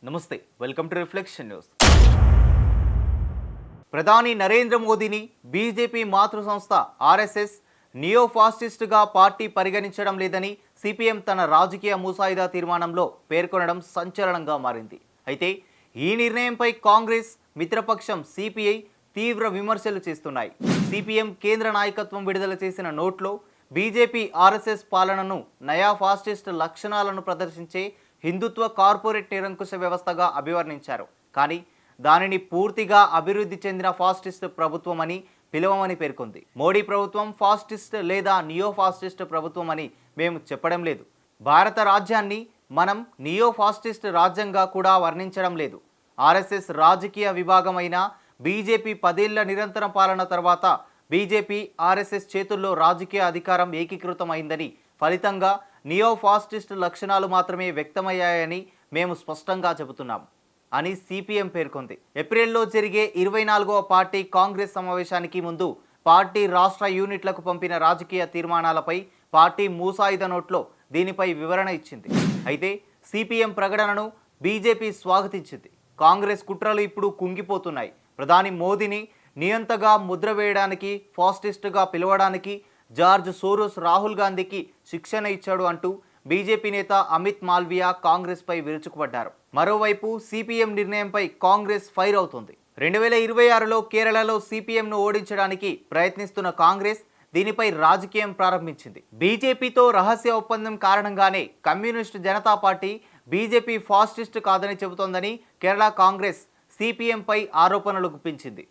నమస్తే welcome to reflection news. ప్రధాని నరేంద్ర మోదీని బీజేపీ మాతృ సంస్థ ఆర్ఎస్ఎస్ నియో ఫాసిస్టుగా పార్టీ పరిగణించడం లేదని సిపిఎం తన రాజకీయ ముసాయిదా తీర్మానంలో పేర్కొనడం సంచలనంగా మారింది. అయితే ఈ నిర్ణయంపై కాంగ్రెస్ మిత్రపక్షం సిపిఐ తీవ్ర విమర్శలు చేస్తున్నాయి. సిపిఎం కేంద్ర నాయకత్వం విడుదల చేసిన నోట్లో బీజేపీ ఆర్ఎస్ఎస్ పాలనను నయా ఫాసిస్ట్ లక్షణాలను ప్రదర్శించే హిందుత్వ కార్పొరేట్ నిరంకుశ వ్యవస్థగా అభివర్ణించారు. కానీ దానిని పూర్తిగా అభివృద్ధి చెందిన ఫాసిస్ట్ ప్రభుత్వం అని పిలవమని పేర్కొంది. మోడీ ప్రభుత్వం ఫాసిస్ట్ లేదా నియో ఫాసిస్ట్ ప్రభుత్వం అని మేము చెప్పడం లేదు. భారత రాజ్యాన్ని మనం నియో ఫాసిస్ట్ రాజ్యంగా కూడా వర్ణించడం లేదు. ఆర్ఎస్ఎస్ రాజకీయ విభాగమైన బీజేపీ 10 ఏళ్ల నిరంతర పాలన తర్వాత బీజేపీ ఆర్ఎస్ఎస్ చేతుల్లో రాజకీయ అధికారం ఏకీకృతమైందని, ఫలితంగా నియో ఫాసిస్ట్ లక్షణాలు మాత్రమే వ్యక్తమయ్యాయని మేము స్పష్టంగా చెబుతున్నాం అని సిపిఎం పేర్కొంది. ఏప్రిల్లో జరిగే 24వ పార్టీ కాంగ్రెస్ సమావేశానికి ముందు పార్టీ రాష్ట్ర యూనిట్లకు పంపిన రాజకీయ తీర్మానాలపై పార్టీ ముసాయిదా నోట్లో దీనిపై వివరణ ఇచ్చింది. అయితే సిపిఎం ప్రకటనను బీజేపీ స్వాగతించింది. కాంగ్రెస్ కుట్రలు ఇప్పుడు కుంగిపోతున్నాయి. ప్రధాని మోదీని నియంతగా ముద్ర వేయడానికి, ఫాసిస్టుగా పిలవడానికి జార్జ్ సోరోస్ రాహుల్ గాంధీకి శిక్షణ ఇచ్చాడు అంటూ బీజేపీ నేత అమిత్ మాల్వియా కాంగ్రెస్పై విరుచుకుపడ్డారు. మరోవైపు సిపిఎం నిర్ణయంపై కాంగ్రెస్ ఫైర్ అవుతుంది. 2026లో కేరళలో సిపిఎంను ఓడించడానికి ప్రయత్నిస్తున్న కాంగ్రెస్ దీనిపై రాజకీయం ప్రారంభించింది. బీజేపీతో రహస్య ఒప్పందం కారణంగానే communist Janata party BJP fascist కాదని చెబుతోందని కేరళ కాంగ్రెస్ సిపిఎంపై ఆరోపణలు గుప్పించింది.